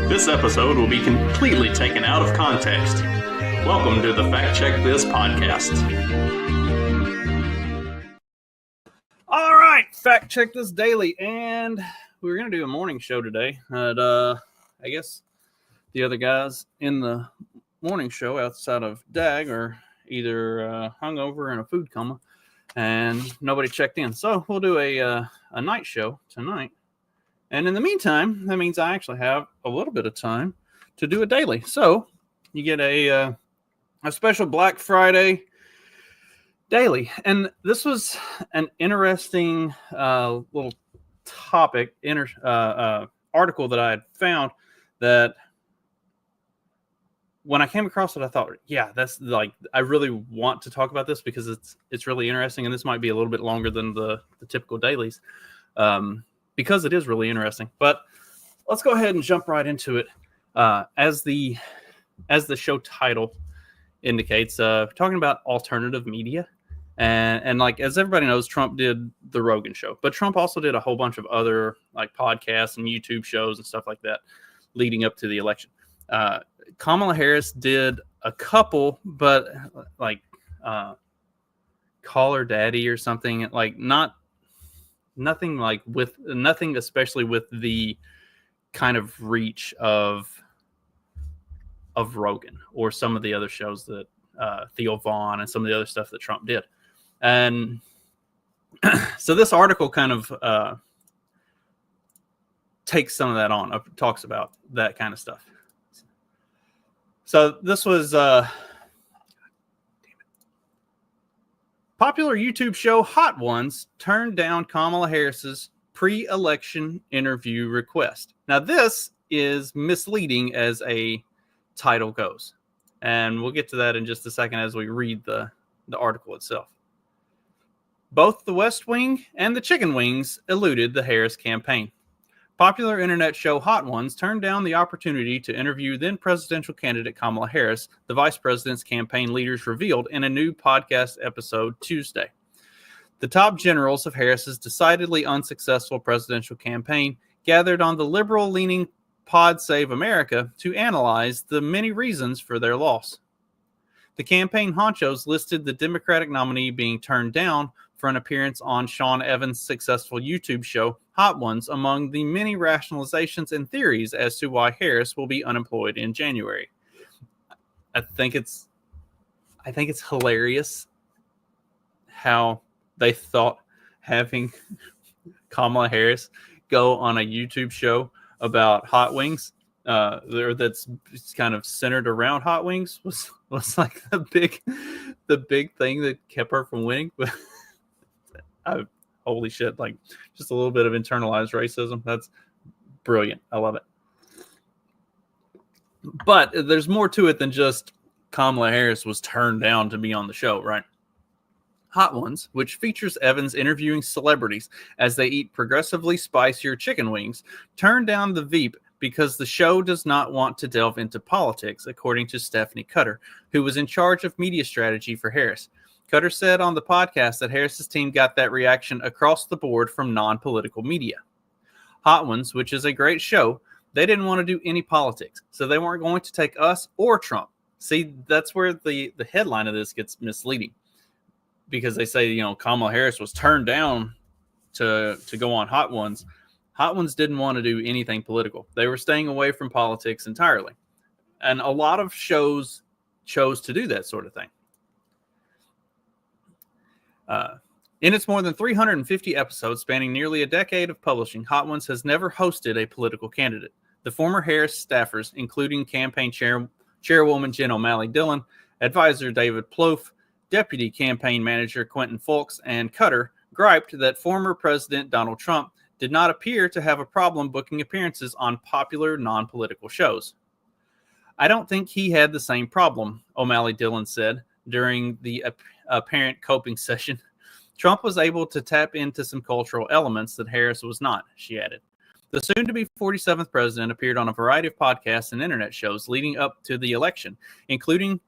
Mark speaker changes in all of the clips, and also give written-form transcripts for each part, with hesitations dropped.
Speaker 1: This episode will be completely taken out of context. Welcome to the Fact Check This podcast. All right, Fact Check This Daily, and we're going to do a morning show today. I guess the other guys in the morning show outside of Dag are either hungover in a food coma, and nobody checked in. So we'll do a night show tonight. And in the meantime, that means I actually have a little bit of time to do a daily. So you get a special Black Friday daily. And this was an interesting little topic, article that I had found that when I came across it, I thought, yeah, that's like, I really want to talk about this because it's really interesting. And this might be a little bit longer than the typical dailies. Because it is really interesting. But let's go ahead and jump right into it. As the show title indicates, talking about alternative media. And like, as everybody knows, Trump did the Rogan show. But Trump also did a whole bunch of other like podcasts and YouTube shows and stuff like that leading up to the election. Kamala Harris did a couple, but like Call Her Daddy or something, like nothing especially with the kind of reach of Rogan or some of the other shows that Theo Vaughn and some of the other stuff that Trump did. And so this article kind of takes some of that on, talks about that kind of stuff. So this was popular YouTube show Hot Ones turned down Kamala Harris's pre-election interview request. Now, this is misleading as a title goes. And we'll get to that in just a second as we read the article itself. Both the West Wing and the Chicken Wings eluded the Harris campaign. Popular internet show Hot Ones turned down the opportunity to interview then presidential candidate Kamala Harris, the vice president's campaign leaders revealed in a new podcast episode Tuesday. The top generals of Harris's decidedly unsuccessful presidential campaign gathered on the liberal-leaning Pod Save America to analyze the many reasons for their loss. The campaign honchos listed the Democratic nominee being turned down for an appearance on Sean Evans' successful YouTube show Hot Ones among the many rationalizations and theories as to why Harris will be unemployed in January. I think it's hilarious how they thought having Kamala Harris go on a YouTube show about hot wings that's kind of centered around hot wings was like the big thing that kept her from winning. Holy shit, like just a little bit of internalized racism. That's brilliant. I love it. But there's more to it than just Kamala Harris was turned down to be on the show, right? Hot Ones, which features Evans interviewing celebrities as they eat progressively spicier chicken wings, turned down the Veep because the show does not want to delve into politics, according to Stephanie Cutter, who was in charge of media strategy for Harris. Cutter said on the podcast that Harris's team got that reaction across the board from non-political media. Hot Ones, which is a great show, they didn't want to do any politics, so they weren't going to take us or Trump. See, that's where the headline of this gets misleading, because they say, Kamala Harris was turned down to go on Hot Ones. Hot Ones didn't want to do anything political. They were staying away from politics entirely. And a lot of shows chose to do that sort of thing. In its more than 350 episodes spanning nearly a decade of publishing, Hot Ones has never hosted a political candidate. The former Harris staffers, including campaign chairwoman Jen O'Malley Dillon, advisor David Plouffe, deputy campaign manager Quentin Fulks, and Cutter, griped that former President Donald Trump did not appear to have a problem booking appearances on popular non-political shows. I don't think he had the same problem, O'Malley Dillon said during the apparent coping session. Trump was able to tap into some cultural elements that Harris was not, she added. The soon-to-be 47th president appeared on a variety of podcasts and internet shows leading up to the election, including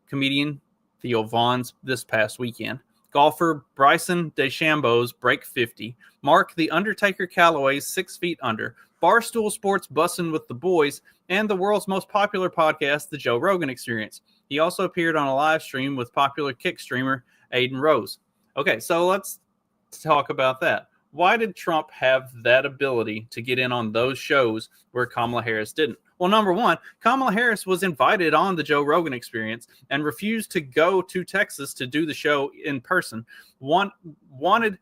Speaker 1: comedian Theo Vaughn's this past weekend, golfer Bryson DeChambeau's break 50, Mark the Undertaker Calloway's 6 feet under, Barstool Sports Bussin' with the Boys, and the world's most popular podcast, The Joe Rogan Experience. He also appeared on a live stream with popular kick streamer Aiden Rose. Okay, so let's talk about that. Why did Trump have that ability to get in on those shows where Kamala Harris didn't? Well, number one, Kamala Harris was invited on the Joe Rogan Experience and refused to go to Texas to do the show in person. Wanted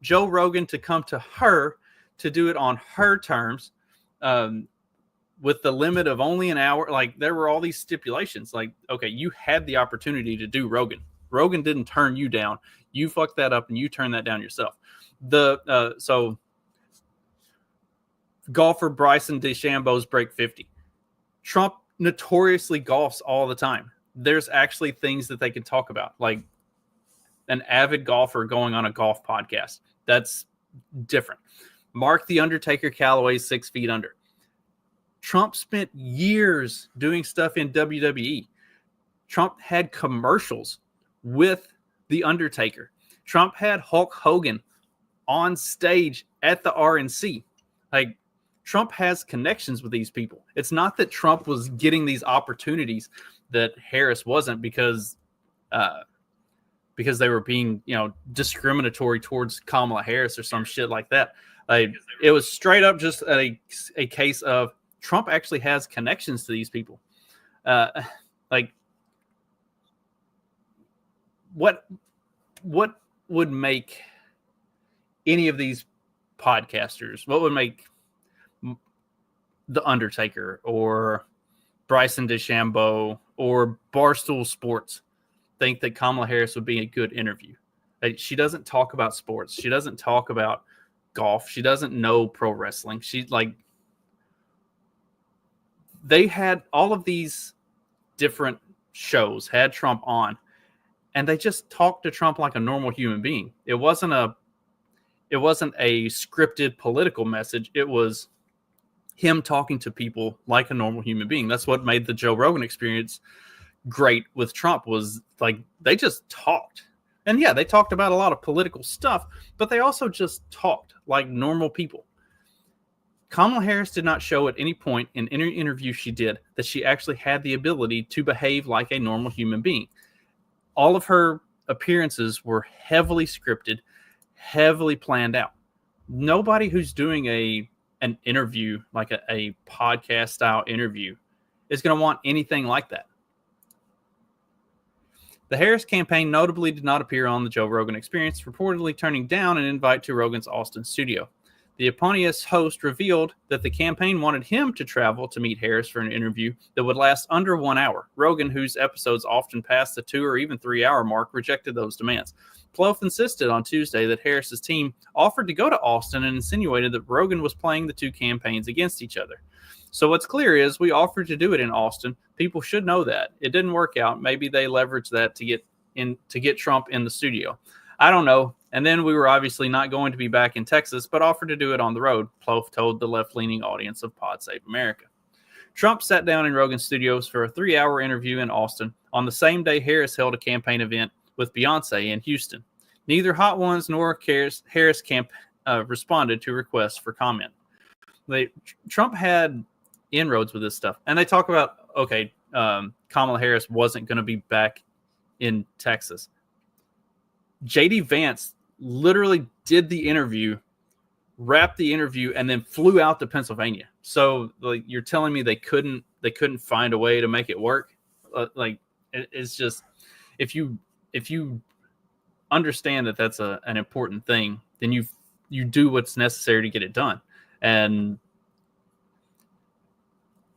Speaker 1: Joe Rogan to come to her to do it on her terms, with the limit of only an hour. Like, there were all these stipulations. Like, okay, you had the opportunity to do Rogan. Rogan didn't turn you down. You fucked that up and you turned that down yourself. So golfer Bryson DeChambeau's break 50. Trump notoriously golfs all the time. There's actually things that they can talk about, like an avid golfer going on a golf podcast. That's different. Mark the Undertaker Calloway's 6 feet under. Trump spent years doing stuff in WWE. Trump had commercials with the Undertaker. Trump had Hulk Hogan on stage at the RNC. Like, Trump has connections with these people. It's not that Trump was getting these opportunities that Harris wasn't because they were being, discriminatory towards Kamala Harris or some shit like that. Like, it was straight up just a case of Trump actually has connections to these people. What would make any of these podcasters, what would make The Undertaker or Bryson DeChambeau or Barstool Sports think that Kamala Harris would be a good interview? Like, she doesn't talk about sports. She doesn't talk about golf. She doesn't know pro wrestling. They had all of these different shows, had Trump on, and they just talked to Trump like a normal human being. It wasn't a scripted political message. It was him talking to people like a normal human being. That's what made the Joe Rogan Experience great with Trump, was like, they just talked. And yeah, they talked about a lot of political stuff, but they also just talked like normal people. Kamala Harris did not show at any point in any interview she did that she actually had the ability to behave like a normal human being. All of her appearances were heavily scripted, heavily planned out. Nobody who's doing an interview, like a podcast style interview, is going to want anything like that. The Harris campaign notably did not appear on the Joe Rogan Experience, reportedly turning down an invite to Rogan's Austin studio. The eponymous host revealed that the campaign wanted him to travel to meet Harris for an interview that would last under 1 hour. Rogan, whose episodes often passed the 2 or even 3 hour mark, rejected those demands. Plouffe insisted on Tuesday that Harris's team offered to go to Austin and insinuated that Rogan was playing the two campaigns against each other. So what's clear is we offered to do it in Austin. People should know that. It didn't work out. Maybe they leveraged that to get Trump in the studio. I don't know. And then we were obviously not going to be back in Texas, but offered to do it on the road, Plouffe told the left-leaning audience of Pod Save America. Trump sat down in Rogan Studios for a 3-hour interview in Austin on the same day Harris held a campaign event with Beyonce in Houston. Neither Hot Ones nor Harris camp responded to requests for comment. Trump had inroads with this stuff. And they talk about, Kamala Harris wasn't going to be back in Texas. J.D. Vance literally did the interview, wrapped the interview, and then flew out to Pennsylvania. So, like, you're telling me they couldn't find a way to make it work? It's just, if you understand that that's an important thing, then you do what's necessary to get it done. And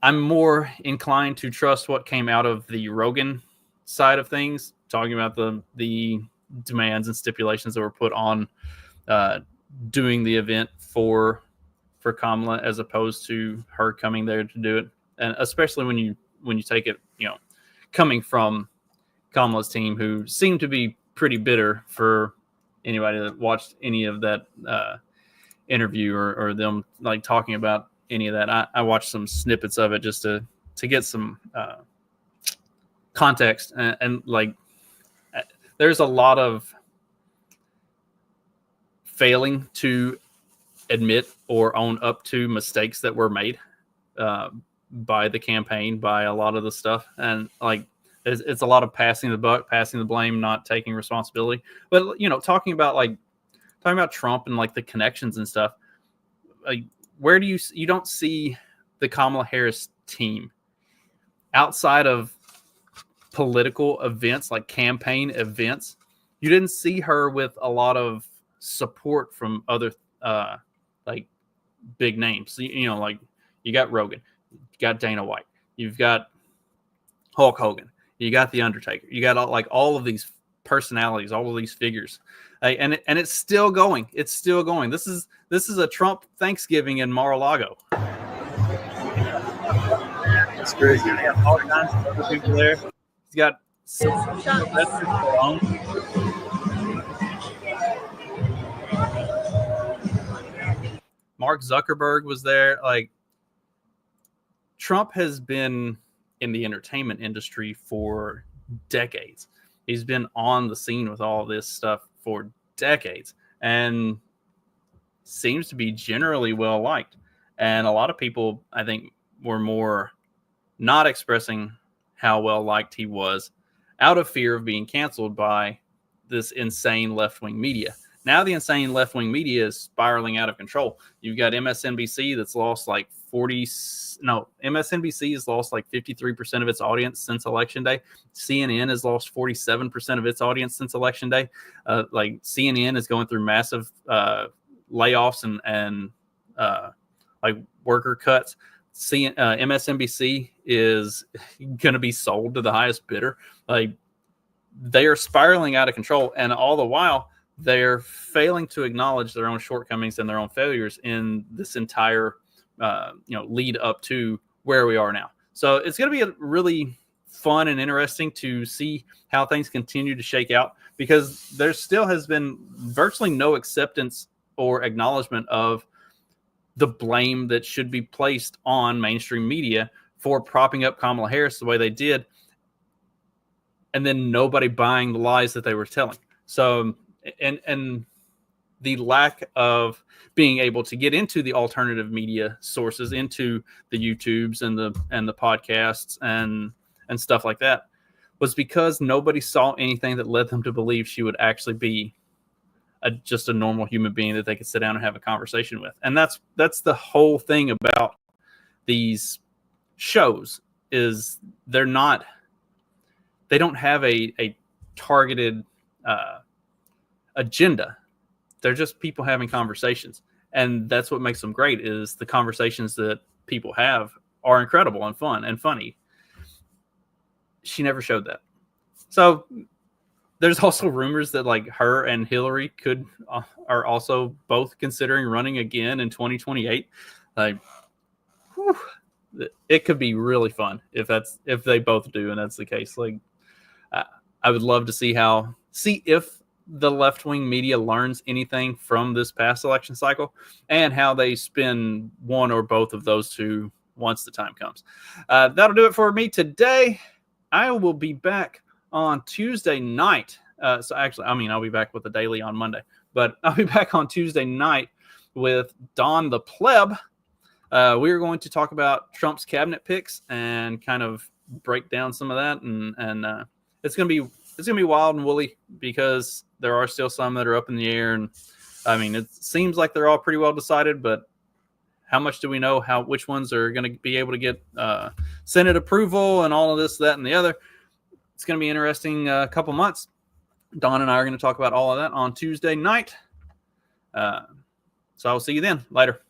Speaker 1: I'm more inclined to trust what came out of the Rogan side of things, talking about the demands and stipulations that were put on doing the event for Kamala, as opposed to her coming there to do it. And especially when you take it, coming from Kamala's team, who seemed to be pretty bitter for anybody that watched any of that interview or them like talking about any of that. I watched some snippets of it just to get some context, and like, there's a lot of failing to admit or own up to mistakes that were made by the campaign, by a lot of the stuff. And like, it's a lot of passing the buck, passing the blame, not taking responsibility. But, you know, talking about Trump and like the connections and stuff, like, where do you don't see the Kamala Harris team outside of political events, like campaign events? You didn't see her with a lot of support from other like big names. You know, like you got Rogan, you got Dana White, you've got Hulk Hogan, you got The Undertaker, you got all of these personalities, all of these figures, and it's still going. It's still going. This is a Trump Thanksgiving in Mar-a-Lago. It's crazy. They have all kinds of other people there. He's got Mark Zuckerberg was there. Like, Trump has been in the entertainment industry for decades. He's been on the scene with all this stuff for decades and seems to be generally well liked. And a lot of people, I think, were more not expressing how well liked he was out of fear of being canceled by this insane left-wing media. Now the insane left-wing media is spiraling out of control. You've got MSNBC that's lost like MSNBC has lost like 53% of its audience since Election Day. CNN has lost 47% of its audience since Election Day. Like, CNN is going through massive layoffs and like worker cuts. MSNBC is going to be sold to the highest bidder. Like, they are spiraling out of control, and all the while they're failing to acknowledge their own shortcomings and their own failures in this entire lead up to where we are now. So it's going to be really fun and interesting to see how things continue to shake out, because there still has been virtually no acceptance or acknowledgement of the blame that should be placed on mainstream media for propping up Kamala Harris the way they did, and then nobody buying the lies that they were telling. So, and the lack of being able to get into the alternative media sources, into the YouTubes and the podcasts and stuff like that, was because nobody saw anything that led them to believe she would actually be just a normal human being that they could sit down and have a conversation with. And that's the whole thing about these shows, is they don't have a targeted agenda. They're just people having conversations. And that's what makes them great, is the conversations that people have are incredible and fun and funny. She never showed that. So there's also rumors that like her and Hillary are also both considering running again in 2028. Like, whew, it could be really fun if they both do, and that's the case. Like, I would love to see if the left-wing media learns anything from this past election cycle, and how they spin one or both of those two once the time comes. That'll do it for me today. I will be back on Tuesday night. I'll be back with the daily on Monday, but I'll be back on Tuesday night with Don the Pleb. We are going to talk about Trump's cabinet picks and kind of break down some of that, and it's gonna be wild and woolly, because there are still some that are up in the air, and I mean, it seems like they're all pretty well decided, but how much do we know which ones are going to be able to get Senate approval and all of this, that, and the other? It's going to be an interesting couple months. Don and I are going to talk about all of that on Tuesday night. So I'll see you then. Later.